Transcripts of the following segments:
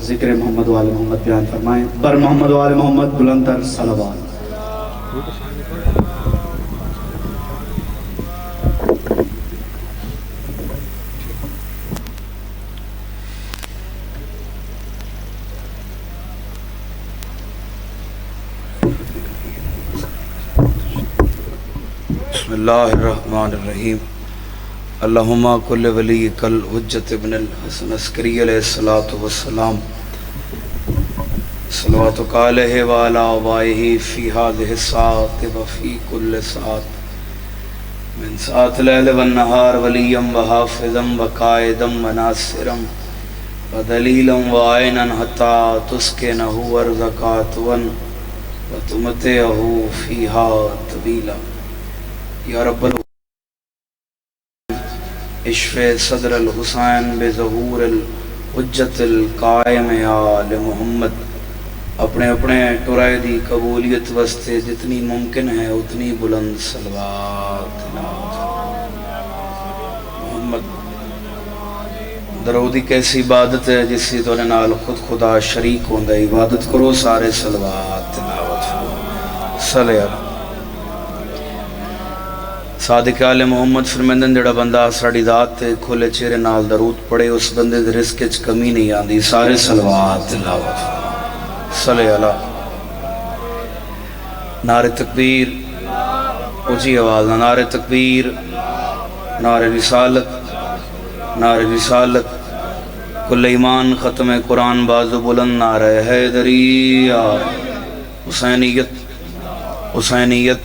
ذکر محمد وآل محمد بیان فرمائیں. بر محمد وآل محمد بلند تر صلوات. بسم اللہ الرحمن الرحیم. اللہم کل ولی کل حجت ابن الحسن عسکری علیہ السلام صلواتک علیہ وعلا آبائہ فی هذه الساعة وفی کل ساعة من ساعة اللیل والنہار ولیا وحافظا وقائدا وناصرا ودلیلا وعینا حتی تسکنہ ورزقاتوا وتمتعہ فیہا طویلا. یا رب اشف صدر الحسین بظہور الحجت القائم آل محمد. اپنے اپنے ٹرائے دی قبولیت واسطے جتنی ممکن ہے اتنی بلند صلوات محمد. درودی کیسی عبادت ہے جس سے تو نال خود خدا شریک ہوندہ. عبادت کرو سارے صلوات تلاوت صلی اللہ. صادق آل محمد فرمیندن جڑا بندہ ساڑی ذات تے کھولے چہرے نال درود پڑے اس بندے دے رزق وچ کمی نہیں آندی. سارے صلوات تلاوت صلی اللہ. نعرہ تکبیر اونچی آواز نہ. نعرہ تکبیر، نعرہ رسالت، نعرہ رسالت. کل ایمان ختم قرآن بازو بلند. نعرہ حیدریہ. حسینیت، حسینیت،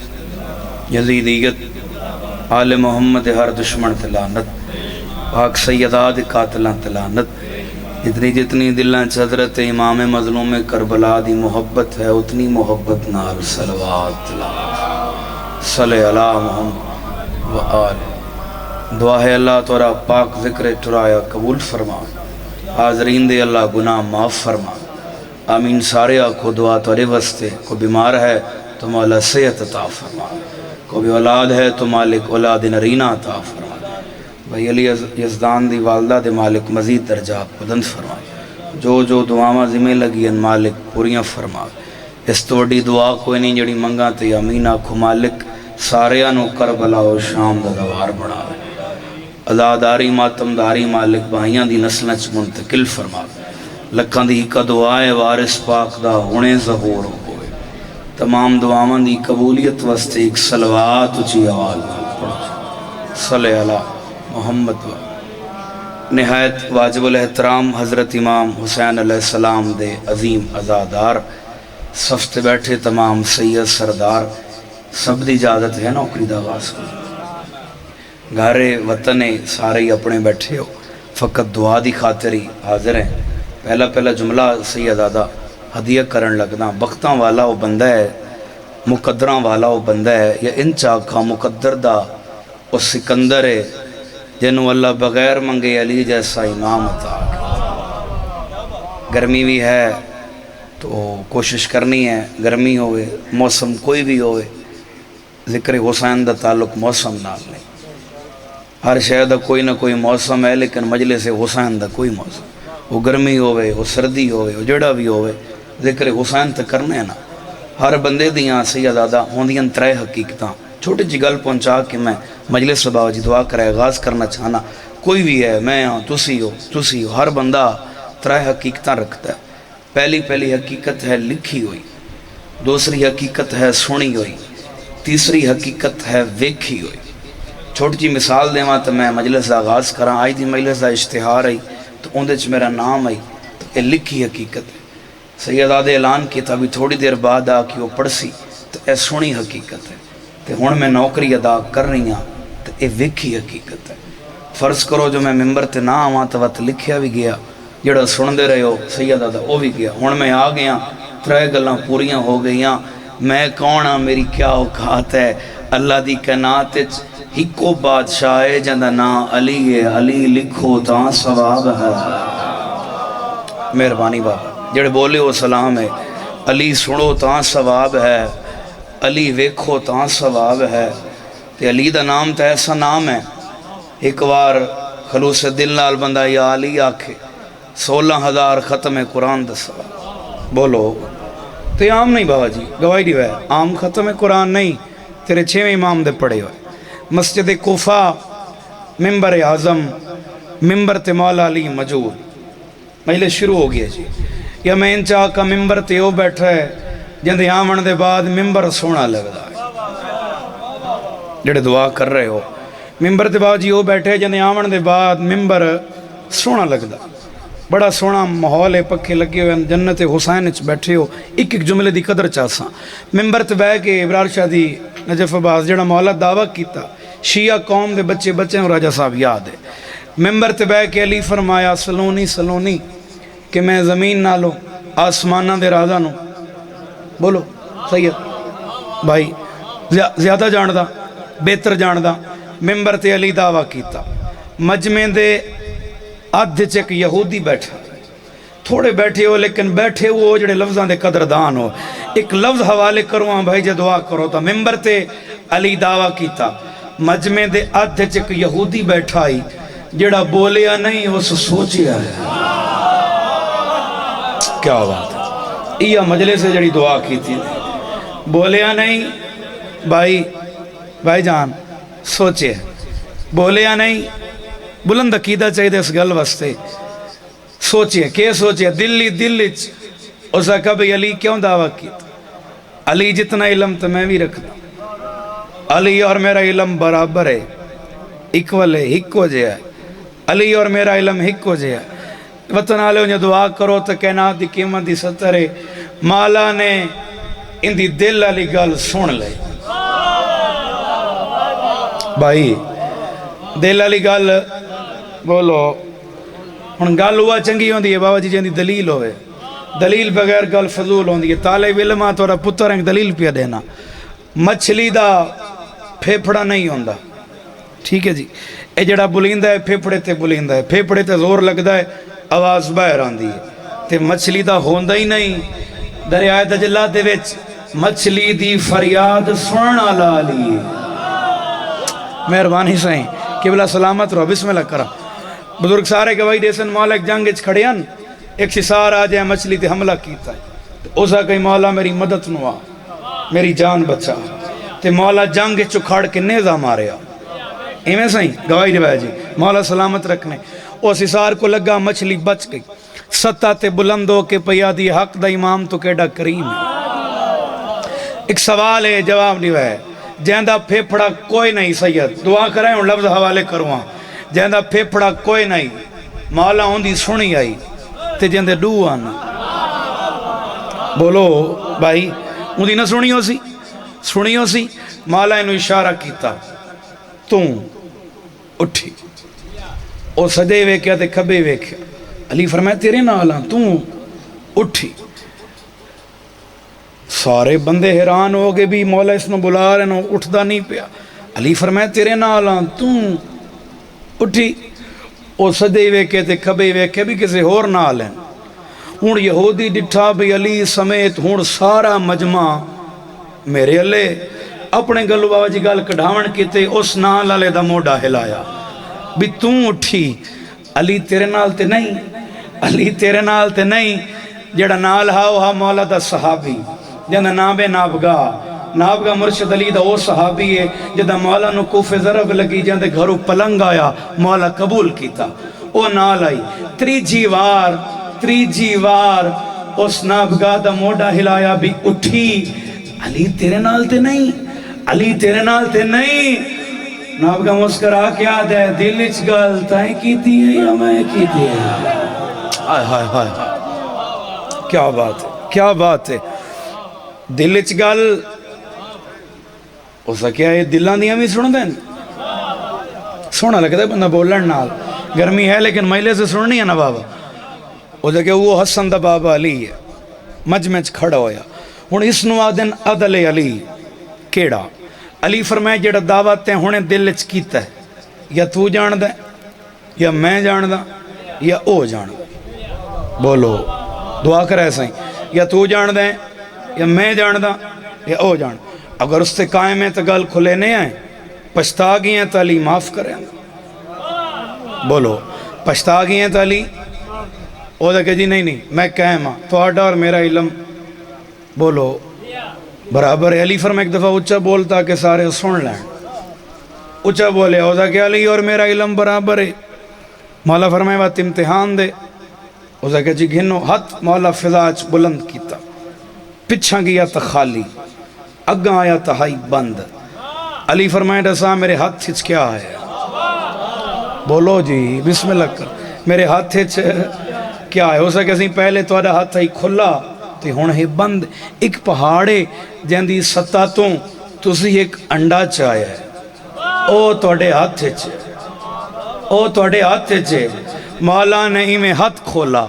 یزیدیت. آل محمد ہر دشمن تلانت. پاک سیدہ دی قاتلان تلانت. جتنی جتنی دلان حضرت امام مظلوم کربلا دی محبت ہے اتنی محبت نال صلوات تلاوت صلی اللہ محمد و آل. دعا ہے اللہ تورا پاک ذکر ٹرایا قبول فرما. حاضرین دے اللہ گناہ معاف فرما. آمین. سارے آنکھو دعا تورے واسطے. کو بیمار ہے تو مولا صحت عطا فرما. کو بھی اولاد ہے تو مالک اولاد نرینہ عطا فرما. بھائی علی یزدان دی والدہ دے مالک مزید درجات بلند فرما. جو جو دعاواں ذمہ لگی ان مالک پوریاں فرما. اس تو وڈی دعا کوئی نہیں جڑی منگا تے امین آکھو مالک ساریاں نو کربلا و شام دا گوار بنا. عزاداری ماتمداری مالک بھائیاں دی نسلیں چ منتقل فرما. لکھاں دی ہکا دعائے وارث پاک دا ہونے ظہور ہوئے. تمام دعاواں دی قبولیت واسطے ایک صلوات اچھی آواز پڑھو صلی اللہ محمد. نہایت واجب الاحترام حضرت امام حسین علیہ السلام دے عظیم عزادار صف تے بیٹھے تمام سید سردار سب دی اجازت ہے نوکری دا آغاز کرو. گھارے وطنے سارے ہی اپنے بیٹھے ہو فقط دعا دی خاطر ہی حاضر ہیں. پہلا جملہ سید آدھا ہدیہ کرن لگنا. بختاں والا وہ بندہ ہے، مقدراں والا وہ بندہ ہے یا ان چاکھا مقدر دا وہ سکندر ہے جنہوں اللہ بغیر منگے علی جیسا امام عطا. گرمی بھی ہے تو کوشش کرنی ہے گرمی ہوئے موسم کوئی بھی ہوئے. ذکر حسین دا تعلق موسم نال نہیں. ہر شہر دا کوئی نہ کوئی موسم ہے لیکن مجلس حسین دا کوئی موسم. وہ گرمی ہوئے وہ سردی ہوئے وہ جڑا بھی ہوئے ذکر حسین تے کرنے نا. ہر بندے دیاں سیدادہ ہوندیاں ترے حقیقتاں. چھوٹی جی گل پہنچا کہ میں مجلس بابا جی دعا کرے آغاز کرنا چاہنا. کوئی بھی ہے میں ہوں تسی ہو ہر بندہ ترے حقیقتاں رکھتا ہے. پہلی حقیقت ہے لکھی ہوئی. دوسری حقیقت ہے سنی ہوئی. تیسری حقیقت ہے ویکھی ہوئی. چھوٹی جی مثال دیواں تو میں مجلس دا آغاز کراں. آج دی مجلس دا اشتہار آئی تو اندے چ میرا نام آئی تو یہ لکھی حقیقت ہے. سید آدھے اعلان کیا تھا بھی تھوڑی دیر بعد آ کے وہ پڑسی تو یہ سنی حقیقت ہے. تو ہن میں نوکری ادا کر رہی ہوں تو یہ ویکھی حقیقت ہے. فرض کرو جو میں ممبر تے نہ آواں تو وقت لکھیا بھی گیا جڑا سن دے رہے ہو سید آدھا وہ بھی گیا. ہن میں آ گیا ترے گلاں پوریاں ہو گئیاں. میں کون ہاں میری کیا اوقات ہے. اللہ دی کائنات وچ ہکو بادشاہ ہے جندا نام علی ہے. علی لکھو تاں ثواب ہے. مہربانی بابا جڑے بولے وہ سلام ہے. علی سنو تاں ثواب ہے. علی ویکھو تاں ثواب ہے. تے علی دا نام تے ایسا نام ہے ایک بار خلوص دل نال بندہ یا علی آکھے 16,000 ختم قرآن دا ثواب۔ بولو تو عام نہیں بابا جی، گواہی دی ہے عام ختم قرآن نہیں، تیرے 6ویں امام دے پڑھے ہوئے۔ مسجد کوفہ ممبر اعظم ممبر تے مولا علی موجود، مجلس شروع ہو گیا جی۔ یا میں ان چاہ کا ممبر تے او بیٹھا ہے جندے آمن دے بعد ممبر سونا لگدا ہے، جڑے دعا کر رہے ہو ممبر تے بعد جی او بیٹھے جندے آمن دے بعد ممبر سونا لگدا، بڑا سونا ماحول ہے، پکھے لگے ہوئے جنت حسین وچ بیٹھے ہو، ایک ایک جملے دی قدر چاہساں۔ ممبر تے بیٹھ کے ابرار شاہ دی نجف عباس جڑا مولا دعویٰ کیتا، شیعہ قوم دے بچے بچے راجہ صاحب یاد ہے، ممبر تے بیٹھ کے علی فرمایا سلونی سلونی کہ میں زمین نالوں آسمانہ دے رازہ نوں، بولو سید بھائی زیادہ جاندہ بہتر جاندہ، ممبر تے علی دعویٰ کیتا، مجمع دے آدھے چک یہودی بیٹھا، تھوڑے بیٹھے ہو لیکن بیٹھے ہو جڑے لفظاں دے قدردان ہو۔ ایک لفظ حوالے کروں بھائی جے دعا کرو تا، ممبر تے علی دعویٰ کیتا، مجمع دے آدھے چک یہودی بیٹھا ہی جڑا بولیا نہیں اس سوچیا ہے۔ کیا بات ہے، یہ مجلس سے جڑی دعا کی تھی، بولیا نہیں بھائی جان سوچے، بولیا نہیں، بلند عقیدہ چاہیے اس گل واسطے، سوچے کہ سوچے دل اس کا بھئی علی کیوں دعویٰ کیتا؟ علی جتنا علم تو میں بھی رکھتا، علی اور میرا علم برابر ہے، اکول ہے، ہکو جے ہے، علی اور میرا علم ہکو جے ہے۔ وطن آلے انہیں دعا کرو تو کائنات دی قیمت دی ستر ہے، مالا نے ان دی دل علی گل سن لے بھائی، دل علی گل بولو ہن گل ہوا چنگی ہوندی ہے بابا جی جن دی دلیل ہوئے، دلیل بغیر گل فضول ہوندی ہے۔ طالب علم آ تورا پتر ایک دلیل پیا دینا، مچھلی دا پھیپھڑا نہیں ہوندا، ٹھیک ہے جی، اے جڑا بلیندا ہے پھیپھڑے تے بلیندا ہے، پھیپھڑے تے زور لگدا ہے آواز باہر آندی ہے، تے مچھلی دا ہوندا ہی نہیں۔ دریائے دجلہ دے وچ مچھلی دی فریاد سنن والا علی ہے۔ مہربانی سائیں قبلہ سلامت رہو، بسم اللہ کرا۔ بزرگ سارے گواہی دے سن، مولا ایک جنگ اچ کھڑے ہیں، ایک شسار آ جائے مچھلی تے حملہ کیتا ہے، اسا کہیں مولا میری مدد نوا، میری جان بچا، تے مولا جنگ چو کھڑ کے نیزہ ماریا، ایمیں سائیں گواہی دے جی مولا سلامت رکھنے، اس شسار کو لگا مچھلی بچ گئی، سطح تے بلند ہو کے پیا دی حق دا امام تو کیڑا کریم ہے۔ ایک سوال ہے جواب دیوا ہے، جہندہ پھیپھڑا کوئی نہیں سید، دعا کریں اور لفظ حوالے کروان، جہندہ پھیپھڑا کوئی نہیں، مولا ہوندی سنی آئی تے جہندے ڈو آنا، بولو بھائی ہوندی نہ سنی ہو سی، مولا انہوں اشارہ کیتا، توں اٹھی، او سجے ویکیا تے کھبے ویکیا، علی فرمایا تیرے نالاں توں اٹھی، سارے بندے حیران ہو گئے بھی مولا اس نے بلا رہے نو اٹھدا نہیں پیا، علی فرمایا تیرے نالاں توں اٹھی، او سجے ویکے تے کھبے ویکے بھی کسی اور نال ہیں۔ ہون یہودی ڈٹھا بھی علی سمیت ہون سارا مجمع میرے اللہ اپنے گلو بابا جی گل کڑھاون کیتے اس نال علی دا موڈا ہلایا بھی توں اٹھی، علی تیرے نال تے نہیں، علی تیرے نال تے نہیں، جڑا نال ہاں مولا دا صحابی جنہ نابے نابگاہ مرشد علی دا وہ صحابی ہے جدہ مولا نو کوفے ضرب لگی جاندے گھرو پلنگ آیا مولا قبول کیتا، او نال آئی تریجی وار اس نابگاہ دا موڈا ہلایا بھی اٹھی، علی تیرے نال تے نہیں، علی تیرے نال تے نہیں، نابگاہ مسکرا کے آدھے دل اچ گل تائیں کیتی ہے یا میں کیتی ہے؟ آئے ہائے ہائے کیا بات ہے، کیا بات ہے، دل اچ گل ہو سکیا ہے دلان دیا بھی سن دیں، سونا لگتا ہے بندہ بولن نال، گرمی ہے لیکن مہلے سے سننی ہے نا بابا، ہو سکیا وہ حسن دا بابا علی ہے، مجمع چ کھڑا ہویا، ہون اس نوادن عدل علی کیڑا، علی فرمائے جڑا دعوت ہے ہونے دل اچ کیتا ہے، یا تو جان دے یا میں جان دا یا او جان دا، بولو دعا کر ایسا ہی، یا تو جان دے یا میں جان دا یا او جان دا، اگر اس سے قائم ہے تو گل کھلے نہیں آئیں، پشتا گئی ہیں تو علی معاف کریں، بولو پشتا گئی ہیں تو علی وہ کہ جی نہیں میں قائم ہاں تہاڈا اور میرا علم بولو برابر ہے۔ علی فرمایا ایک دفعہ اچھا بولتا کہ سارے سن لیں، اچھا بولے وہ کہ علی اور میرا علم برابر ہے۔ مولا فرمایا بات امتحان دے، وہ کہ جی گھنو ہاتھ مولا فضا چ بلند کیتا، پچھا گیا تا خالی، اگاں آیا تا ہائی بند۔ علی فرمایا دسا میرے ہاتھ چ کیا ہے؟ بولو جی بسم اللہ کر، میرے ہاتھ چ کیا ہے؟ ہو سکے اسی پہلے تو آدھا ہاتھ ہی کھلا تے ہون ہے بند۔ ایک پہاڑے جاندی سطح تو اسی ایک انڈا چاہیا ہے، او توڑے ہاتھ چے، او توڑے ہاتھ چے۔ مولا نے ہی میں ہاتھ کھولا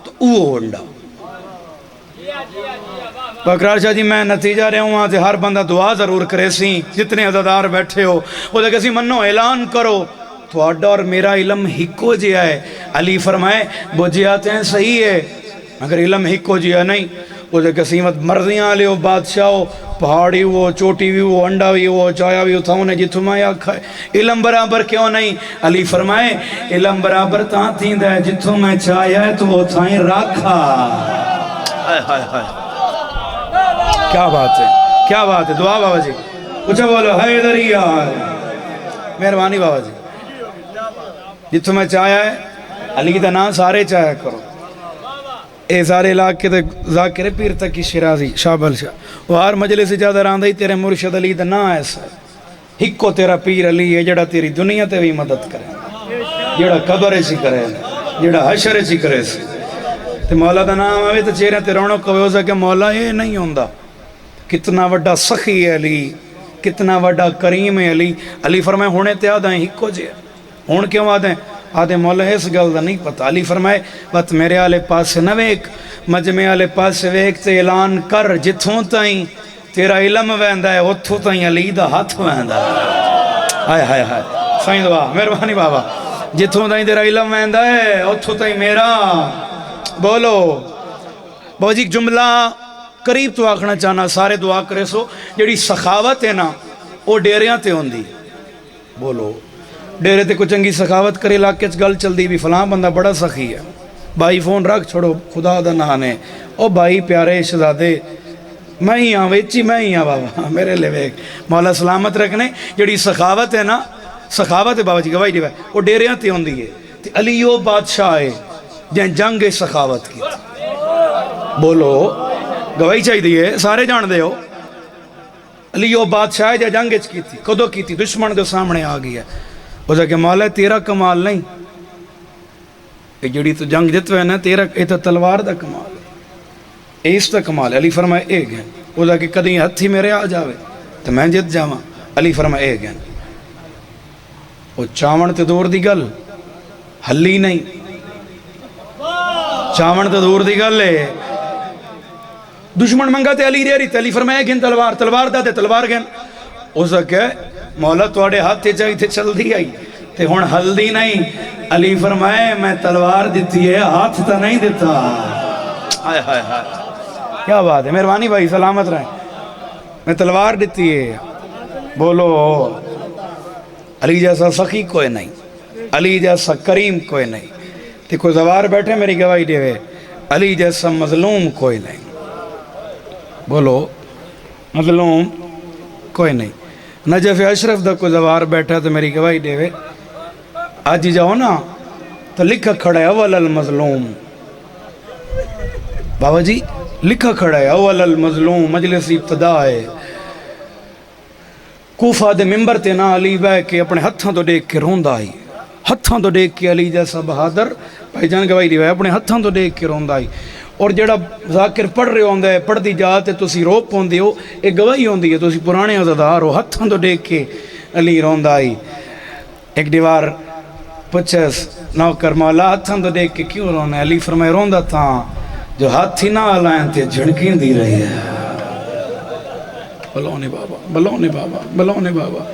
تو وہ انڈا۔ بکرار شاہ جی میں نتیجہ رہے ہوں آتے ہر بندہ دعا ضرور کرے سی، جتنے عزادار بیٹھے ہو وہ دیکھے سی منو اعلان کرو تو آڈا اور میرا علم ہکو جیا ہے۔ علی فرمائے وہ جیاتے ہیں صحیح ہے مگر علم ہکو جیا نہیں۔ وہ دیکھے سی مرضیاں لے ہو بادشاہ ہو، پہاڑی ہو، چوٹی بھی ہو، انڈا بھی ہو، چایا بھی ہو، تھا انہیں جتوں میں آکھا ہے علم برابر کیوں نہیں؟ علی فرمائے علم برابر تاں تھیند ہے جتوں میں چایا ہے تو وہ تھائیں رکھا۔ ہائے ہائے ہائے کیا بات ہے، کیا بات ہے۔ دعا بابا جی اچھا بولو حیدریہ، مہربانی بابا جی۔ جتوں میں چاہیا ہے علی دا نام سارے چاہیا کرو۔ اے سارے علاقے دے ذاکر پیر تکی شیرازی شابل شاہ، وہ ہر مجلس زیادہ راندہی تیرے مرشد علی دا نام ایسا ہے۔ ہکو تیرا پیر علی ہے جڑا تیری دنیا تے بھی مدد کرے، جڑا قبر سی کرے، جڑا حشر سی کرے سی۔ تے مولا دا نام آوے تو چہرے تے رونق کوئے ہو سکے مولا یہ نہیں ہوندہ۔ کتنا وڈا سخی ہے علی، کتنا وڈا کریم ہے علی۔ علی فرمائے ہونے تے آدھا ہیں ہکو جے، ہون کیوں آدھے آدھے مولا اس گل دا نہیں پتا۔ علی فرمائے بات میرے آلے پاس نہ ویک، مجمع آلے پاس ویک تے اعلان کر جتھوں تائیں تیرا علم ویندہ ہے اتھوں تائیں علی دا ہاتھ ویندہ ہے۔ ہائے ہائے ہائے سائیں دعا مہربانی بابا، جتھوں تائیں تیرا علم ویندہ ہے اتھوں تائیں میرا۔ بولو بابا جی جملہ قریب تو آکھنا چاہنا سارے دعا کرے سو، جیڑی سخاوت ہے نا وہ ڈیریاں تے ہوندی۔ بولو ڈیرے تے کوئی چنگی سخاوت کرے علاقے چ گل چل دی بھی فلاں بندہ بڑا سخی ہے، بھائی فون رکھ چھوڑو خدا دا نانے، او بھائی پیارے شہزادے میں ہی ہاں ویچی میں ہی ہاں بابا میرے لے ویک مولا سلامت رکھنے۔ جیڑی سخاوت ہے نا، سخاوت ہے بابا جی گواہی دی بھائی وہ ڈیریاں تے ہوندی ہے۔ تے علی وہ بادشاہ ہے جن جنگ سخاوت کی تھی۔ بولو گواہی چاہی دیئے سارے جان دے ہو، علی وہ بادشاہ ہے جن جنگ کی تھی، کدو کی تھی؟ دشمن دے سامنے آ گیا۔ وہ کہ مولا تیرا کمال نہیں، یہ جڑی تو جنگ جتوے نا تیرا یہ تو تلوار دا کمال ہے، اس دا کمال ہے۔ علی فرمائے اے گئن، وہ کہ کدیں ہتھی میرے آ جاوے تو میں جت جاواں۔ علی فرمائے اے گئن، وہ چاون تے دور دی گل ہلی نہیں، چاون تے دور دی گل ہے۔ دشمن منگا تے علی ریری تے علی فرمائے گھن تلوار، تلوار دا تے تلوار گھن۔ اس کہ مولا توڑے ہاتھ تے چاہی تے چل دی آئی تے ہون ہلدی نہیں۔ علی فرمائے میں تلوار دیتی ہے ہاتھ تا نہیں دیتا۔ ہائے ہائے ہائے کیا بات ہے، مہربانی بھائی سلامت رہیں، میں تلوار دیتی ہے۔ بولو علی جیسا سخی کوئی نہیں، علی جیسا کریم کوئی نہیں۔ تے کوئی زوار بیٹھے میری گواہی دے وے علی جیسا مظلوم کوئی نہیں۔ بولو مظلوم کوئی نہیں۔ نجف اشرف دا کوئی زوار بیٹھا تو میری گواہی دے وے آج جاؤ نا تو لکھا کھڑا ہے اول المظلوم۔ بابا جی لکھا کھڑا ہے اول المظلوم، مجلس ابتدا ہے۔ کوفہ دے ممبر تے نا علی بے کے اپنے ہتھاں تو دیکھ کے روندہ آئی، ہتھاں تو دیکھ کے علی جیسا بہادر بھائی جان گواہی دی وے اپنے ہتھاں تو دیکھ کے روندہ آئی۔ اور جڑا ذاکر پڑھ رہے ہوندہ ہے پڑھ دی جاتے تسی رو پوندے ہو، ایک گواہی ہوندی ہے تسی پرانے عزدار ہو، ہتھاں تو دیکھ کے علی روندہ آئی۔ ایک دیوار پچھس نوکر مولا ہتھاں تو دیکھ کے کیوں رونا ہے؟ علی فرمائے روندہ تھا جو ہاتھ ہی نہ آلائیں تھے جھڑکیں دی رہی ہے۔ بلونے بابا بلونے بابا بلونے بابا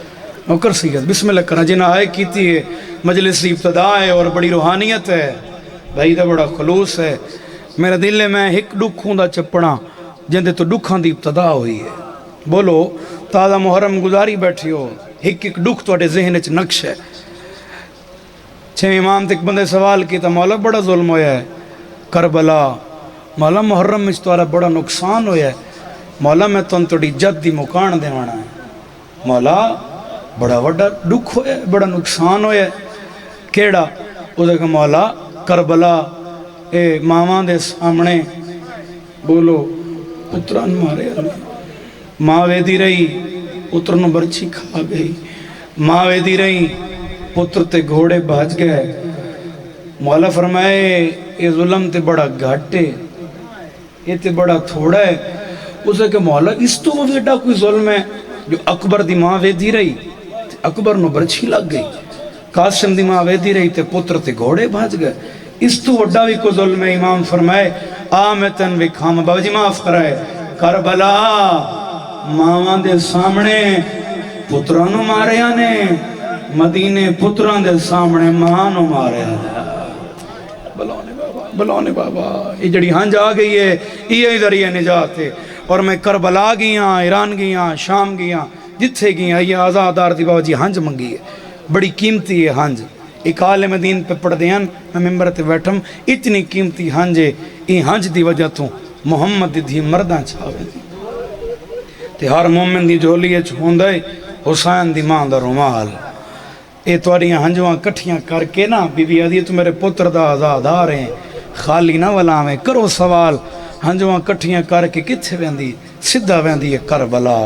نوکر سید بسم اللہ کرنا جنہ آئے کیتی ہے، مجلس ابتدا ہے اور بڑی روحانیت ہے، بھائی دا بڑا خلوص ہے۔ میرے دل میں ایک ڈکھوں دا چپڑا جندے تو ڈکھاں دی ابتدا ہوئی ہے۔ بولو تازہ محرم گزاری بیٹھی ہو، ایک ایک ڈکھ توڑے ذہن چ نقش ہے۔ چھے امام تک بندے سوال کی تا مولا بڑا ظلم ہویا ہے، کربلا مولا محرم میں تمہارا بڑا نقصان ہویا ہے مولا میں تھوڑی جد دی مکان دیوانا ہے مولا بڑا وڈا دکھ ہویا ہے بڑا نقصان ہویا ہے کیڑا وہ دیکھ مولا کربلا اے ماواں دے سامنے بولو پتران مارے ماں ویدی رہی پتر نو برچی کھا گئی ماں ویدی رہی پتر تے گھوڑے بھاج گئے مولا فرمائے یہ ظلم تے بڑا گھاٹے یہ تے بڑا تھوڑا ہے اسے کہ مولا اس تو ویڈا کوئی ظلم ہے جو اکبر دی ماں ویدی رہی تے اکبر نو برچی لگ گئی قاسم دی ماں ویدی رہی تے پتر تے گھوڑے بھاج گئے اس تو وڈا بھی کوئی ظلم ہے امام فرمائے آمتن وکھام بابا جی معاف کرائے کربلا ماواں دے سامنے پترانو ماریا نے مدینے پتران دے سامنے ماں نو ماریا نے بلونے بابا یہ جڑی ہنج آ گئی ہے یہ ذریعہ نجات ہے اور میں کربلا گیا ایران گیا شام گیا جتھے گیا یہ آزادار دی بابا جی ہنج منگی ہے بڑی قیمتی ہے ہنج ایک عالم دین پہ پڑھ دیان میں ممبر تے بیٹھم اتنی قیمتی ہنج ہے یہ ہنج دی وجہ تو محمد دی مرداں چھاوے دی تے ہر مومن دی جھولی ہوندہ ہے حسین دی ماں دا رومال اے تواریاں ہنجواں کٹھیاں کر کے نا بی بی آدھی تو میرے پتر دا آزاد آ رہے ہیں خالی نہ ولامیں کرو سوال ہنجواں کٹھیاں کر کے کتھے ویندی سدھا ویندی ہے کربلا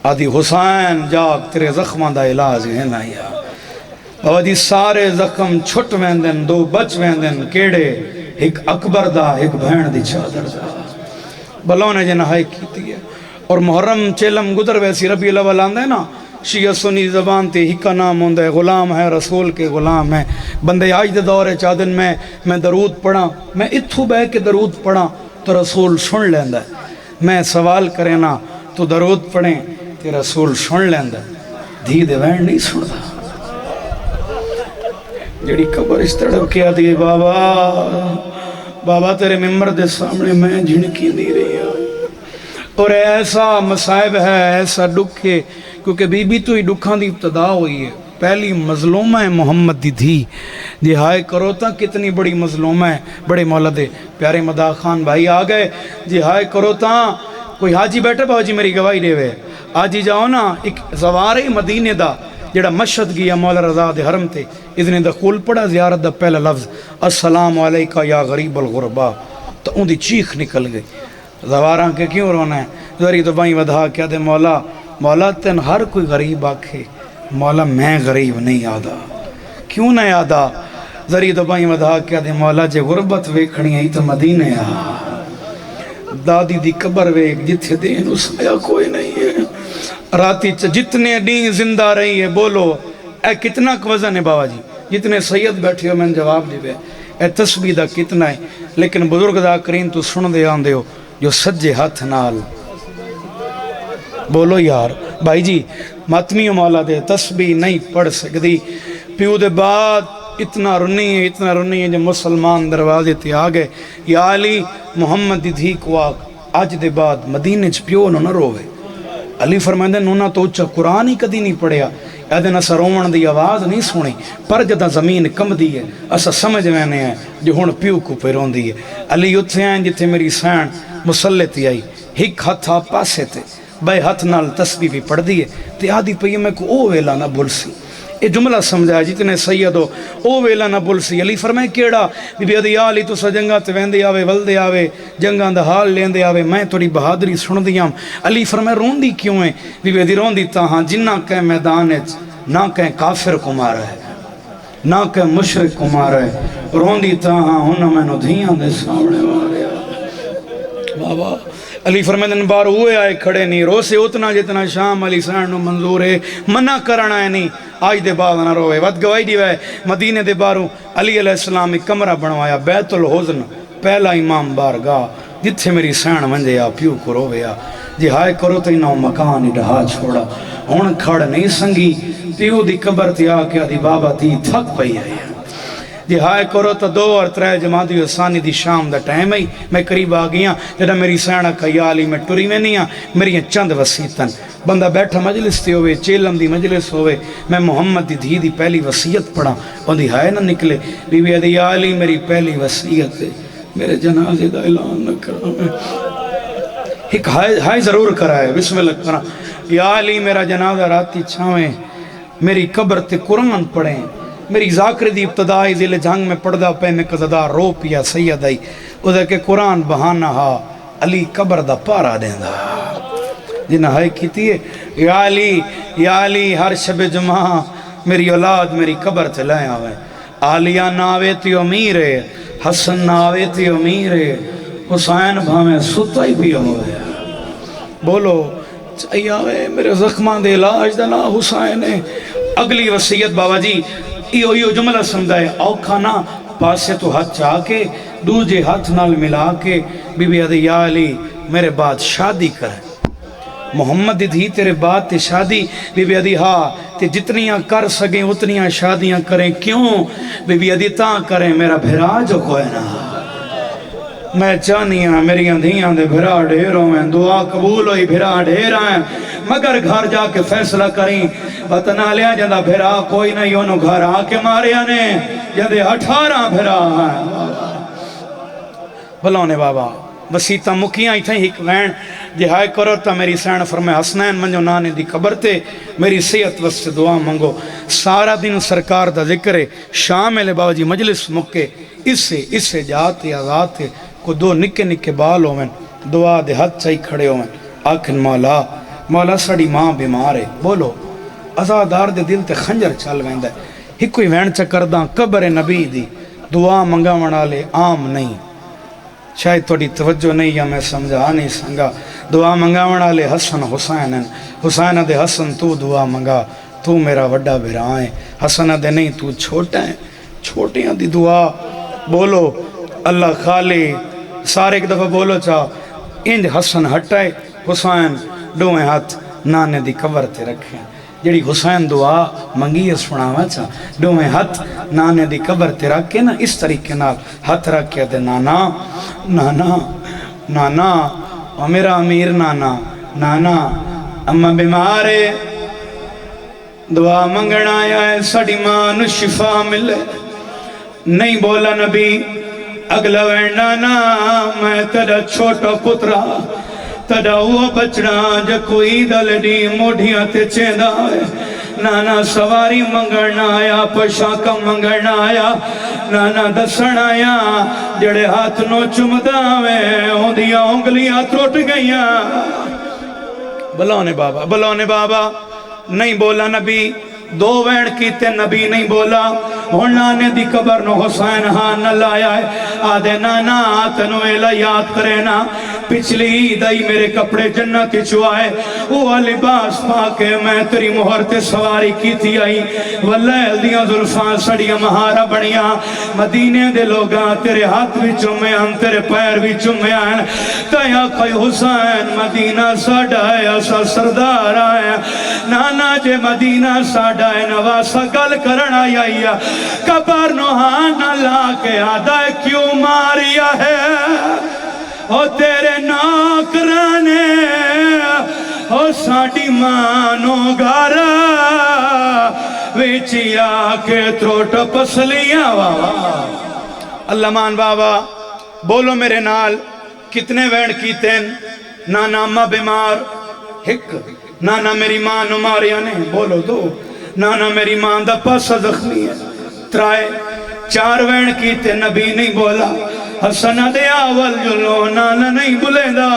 آدھی حسین جاگ تیرے زخماں دا علاج ہے نا یا بابا جی سارے زخم چھٹ ویندن دو بچ ویندن کیڑے ایک اکبر دا ایک بہن دی چادر دا بلونے جے نہائی کیتی ہے اور محرم چیلم گدر ویسی ربی الاول آندے نا شیعہ سنی زبان تے ہکا نام ہوندہ ہے غلام ہے رسول کے غلام ہے بندے آج دے دور چادن میں درود پڑھا میں اتھو بے کے درود پڑھا تو رسول سن لیندہ ہے میں سوال کرے نا تو درود پڑھیں تے رسول سن لیندہ ہے دھی دے وین نہیں سندا جڑی قبر اس تڑپ کیا دی بابا تیرے ممبر دے سامنے میں جھنکی نہیں رہی اور ایسا مصائب ہے ایسا دکھ ہے کیونکہ بی بی تو ہی دکھاں دی ابتدا ہوئی ہے پہلی مظلومہ ہے محمد دی دھی جی ہائے کرو تا کتنی بڑی مظلومہ ہے بڑے مولد پیارے مدا خان بھائی آ گئے جی ہائے کرو تا کوئی حاجی بیٹھے بابا جی میری گواہی دے وے آجی جاؤ نا ایک زوار مدینے دا جڑا مشہد گیا مولا رضا دے حرم تے اذن دخول پڑا زیارت دا پہلا لفظ السلام علیکہ یا غریب الغربا تو ان دی چیخ نکل گئی زواراں کے کیوں رونا ہے ذری تو بائیں ودھا کیا دے مولا تین ہر کوئی غریب آکھے مولا میں غریب نہیں آدھا کیوں نہیں آدھا ذری تو بائیں ودھا کیا دے مولا جے غربت ویکھنی ہے تو مدینے آ دادی دی قبر ویک جتھے دین اس آیا کوئی نہیں ہے راتی جتنے دین زندہ رہی ہے بولو اے کتنا وزن ہے بابا جی جتنے سید بیٹھے ہو میں نے جواب دیوے اے تسبیح دا کتنا ہے لیکن بزرگ دا کرین تو سن دے آن دے ہو جو سجے ہاتھ نال بولو یار بھائی جی ماتمی مولا دے تسبیح نہیں پڑھ سکتی پیو دے بعد اتنا رنی ہے جو مسلمان دروازے تے آگئے یا علی محمد دی دھی کو آگ آج دے بعد مدینے چ پیو نہ روے علی فرمائندے نونا تو اچھا قرآن ہی کدی نہیں پڑھیا ایدن اسا رومن دی آواز نہیں سنی پر جدہ زمین کم دی ہے اسا سمجھ میں ہیں جو ہون پیو کو پہ رون دی ہے علی اتھے آئیں جتے میری سین مسلطی آئی ہک ہتھ آپ پاسے تے بے ہتھ نال تسبیح بھی پڑھ دیئے تے آدھی پہی میں کو او ویلا نہ بلسی یہ جملہ سمجھا جتنے سید ہو او ویلا نہ بلسی علی فرمائے کیڑا بی بی ادھی آلی تو سا جنگا تے ویندے آوے ولدے آوے جنگاں دا حال لیندے آوے میں توڑی بہادری سن دیاں علی فرمائے رون دی کیوں ہے بی بی ادھی رون دی تاہاں جنہ کہ میدان نہ کہ کافر کو مارا ہے نہ کہ مشرک کو مارا ہے رون دی تاہاں انہوں میں نو دھیاں دے سامنے مارے بابا علی فرمیدن بار ہوئے آئے کھڑے نہیں رو سے اتنا جتنا شام علی سین نو منظور ہے منع کرنا ہے نہیں آج دے بعد نہ روئے ود گواہی دیوے مدینے دے باروں علی علیہ السلام ایک کمرہ بنوایا بیت الحزن پہلا امام بارگاہ جتھے میری سین منجے آ پیو کو روے آ جی ہائے کرو تے نو مکان ہی ڈہا چھوڑا ہون کھڑ نہیں سنگی پیو دی قبر تے آ کے دی بابا تی تھک پئی آئی جی ہائے کرو تو 2 اور 3 جماعتی ثانی دی شام دا ٹائم ہے میں قریب آ گیا جڑا میری سینہ خیالی میں ٹری میں نہیں میری چند وسیعتن بندہ بیٹھا مجلس تے ہوئے چیلم دی مجلس ہوئے میں محمد دی دھی دی پہلی وسیعت پڑھا ان دی ہائے نہ نکلے بی بی ادھی علی میری پہلی وسیعت ہے میرے جنازے دا اعلان نہ کرا میں ایک ہائے ضرور کرائے بسم اللہ کرا یا علی میرا جنازہ راتی چھاویں میری قبر تے قرآن پڑھیں میری ذاکر دی ابتدائی ذیل جھنگ میں پڑھدا پہ میں قزدار رو پیا سید آئی ادھر کے قرآن بہانہ ہا علی قبر دا پارا دیندہ جنہ ہائے کیتی ہے یا علی ہر شب جمعہ میری اولاد میری قبر تے لائے آوے عالیہ ناوے تی امیر ہے حسن ناوے تی امیر ہے حسین بھامیں ستا ہی بھی ہوئے بولو چاہیے آوے میرے زخمان دے علاج دا نا حسین ہے اگلی وصیت بابا جی ایو جملہ سمجھائے اوکھا نا پاسے تو ہاتھ چاہ کے دوجے ہاتھ نال ملا کے بی بی عدی یا علی میرے بعد شادی کریں محمد دی تیرے بعد تے شادی بی بی عدی ہاں تے جتنیاں کر سکیں اتنیاں شادیاں کریں کیوں بی بی عدی تاں کریں میرا بھرا جو کوئی نہ میں چاہنیاں میری اندھیاں دے بھرا ڈھیروں میں دعا قبول ہوئی بھرا ڈھیرا ہیں مگر گھر جا کے فیصلہ کریں بتنا لیا جندہ بھرا کوئی نہیں انہوں گھر آ کے ماریا نے جندے 18 بھرا ہیں بھلونے بابا وسیطہ مکیاں ہی تھیں ایک وین جہائے کرو تا میری سین فرمائے حسنین منجو نانے دی قبر تے میری صحت واسطے دعا منگو سارا دن سرکار دا ذکر ہے شامل بابا جی مجلس مکے اس سے جاتے آزاتے کو دو نکے نکے بال ہوئن دعا دے ہاتھ چاہی کھڑے ہوئن آکھن مولا سڑی ماں بیمار ہے بولو ازادار دے دل تے خنجر چل ویندہ ہے ہی کوئی وین چکرداں قبر نبی دی دعا منگا منالے عام نہیں شاید توڑی توجہ نہیں یا میں سمجھا نہیں سنگا دعا منگا منالے حسن حسین حسین دے حسن تو دعا منگا تو میرا وڈا بھرائیں حسن دے نہیں تو چھوٹا ہے چھوٹیاں دی دعا بولو اللہ خالی سارے ایک دفعہ بولو چاہ انج حسن ہٹائے حسین دوئے ہاتھ نانے دی قبر تے رکھیں جڑی حسین دعا منگی ہے سناوا چاہ دوئے ہاتھ نانے دی قبر تے رکھے نا اس طریقے نال ہاتھ رکھے دے نانا او میرا امیر نانا اما بیمارے دعا منگنا آیا ہے سڑی ماں نو شفا ملے نہیں بولا نبی اگلا وینڈانا میں تیرا چھوٹا پترا تیرا ہوا بچنا جو کوئی دلڈی موڑیاں تے چیندہ ہے نانا سواری منگرنا آیا پشاکا منگرنا آیا نانا دسن آیا جڑے ہاتھ نو چمدہ میں ہوندیاں انگلیاں تروٹ گئیاں بلونے بابا نہیں بولا نبی دو وین کیتے نبی نہیں بولا اور نانے دی قبر نو حسین ہاں نہ لایا ہے آدھے نانا تنو ایلا یاد کرے نا پچھلی دائی میرے کپڑے جنت چوائے وہ لباس پاکے میں تیری مہر تے سواری کی تھی آئی واللیل دیاں ظلفان سڑیاں مہارا بڑیاں مدینے دے لوگاں تیرے ہاتھ بھی چمے آن تیرے پیر بھی چمے آن تیا کوئی حسین مدینہ ساڑھا ہے ایسا سردار آئے نانا جے مدینہ ساڑھا ہے نواسا گل کرنا یا قبر نوحان لا کے آدھا کیوں ماریا ہے او تیرے ناکرانے او ساڑی مانو گارا ویچی آکے تروٹ پسلیاں اللہ مان بابا بولو میرے نال کتنے وینڈ کیتے نانا اممہ بیمار ہک نانا میری ماں نماریا نے بولو دو نانا میری ماں دا پاسا زخمی ہے ترائے 4 وین کیتے نبی نہیں بولا حسن دے آول جلو نانا نہیں بلے دا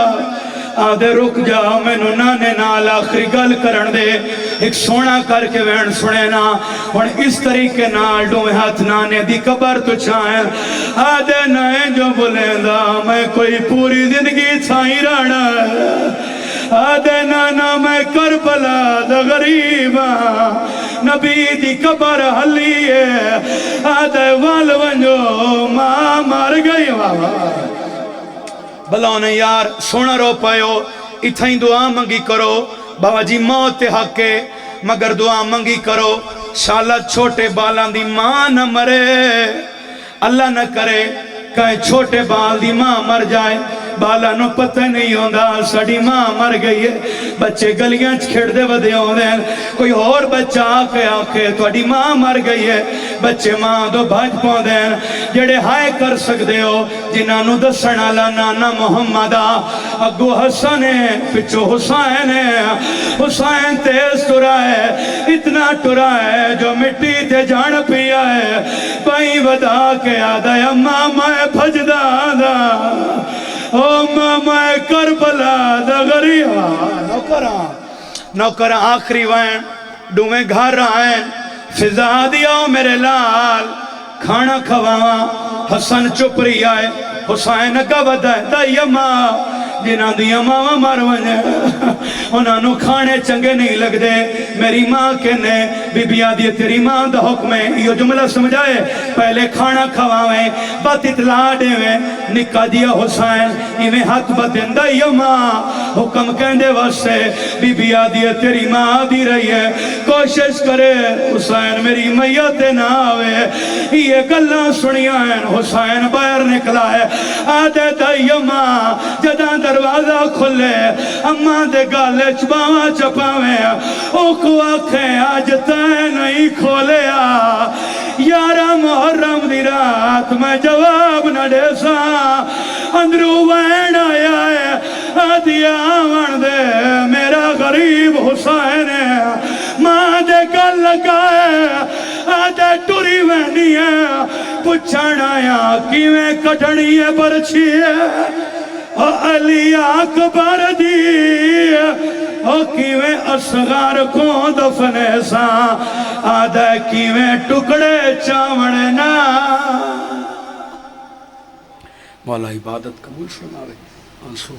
آدھے رک جا میں نو نانے نال آخری گل کرن دے ایک سونا کر کے وین سنے نا اور اس طریقے نال ڈوئے ہاتھ نانے دی قبر تو چاہیں آدھے نائیں جو بلے دا میں کوئی پوری زندگی چھائی رانا آدھے نانا میں کربلا دا غریبا نبی دی قبر حلی ہے آدھے وال ونجو ماں مار گئی بلونے یار سونا رو پائیو اتھائیں دعا منگی کرو بابا جی موت حق ہے مگر دعا منگی کرو شالا چھوٹے بالان دی ماں نہ مرے اللہ نہ کرے کہیں چھوٹے بال دی ماں مر جائے بالا نو پتہ نہیں ہوندا ساڈی ماں مر گئی ہے بچے گلیاں کھیڑدے ودے ہوندے کوئی اور بچہ آکے تواڈی ماں مر گئی ہے بچے ماں تو بھج پوندے جڑے ہائے کر سکدے ہو جنہاں نو دسن والا نانا محمد اگو حسن ہے پچھو حسین ہے حسین تیز ٹرا ہے اتنا ٹرا ہے جو مٹی تے جان پیا ہے پائی ودا کے آدھا اماں میں بھجدا دا او ماں میں کربلا دا غریبا نوکران آخری وین ڈویں گھر آئیں فضا دیا میرے لال کھانا کھواواں حسن چپ رہی آئے حسین کا ودا ہے دائی اماں جنہاں دی اماں مر ونجے انہاں نو کھانے چنگے نہیں لگ دے میری ماں کہنے بی بی آدھی تیری ماں دا حکم ہے یہ جملہ سمجھائے پہلے کھانا کھواویں بات اطلاع دے نکا دیا حسین ایویں ہاتھ بتن دائی اماں حکم کہندے واسطے بی بی آدھی تیری ماں دی رہی ہے کوشش کرے حسین میری میت نہ آوے یہ گلاں سنیاں ہیں حسین باہر نکلا ہے آدھے دائی اماں جداں دروازہ کھلے اماں دے گالے چباواں چپاویں او کو آنکھیں آج تے نہیں کھولیا یارہ محرم دی رات میں جواب نہ دے سا اندرو وین آیا ہے آدھی آون دے میرا غریب حسین ہے ماں دے گل لگائے آدھے ٹوری وینی ہے پچھن آیا کیویں کٹنی ہے برچھی ہے علی اکبر دی او کیویں اصغر کو دفنے سا آدھے کیویں ٹکڑے چاوڑے نا مولا عبادت قبول فرماوے آنسو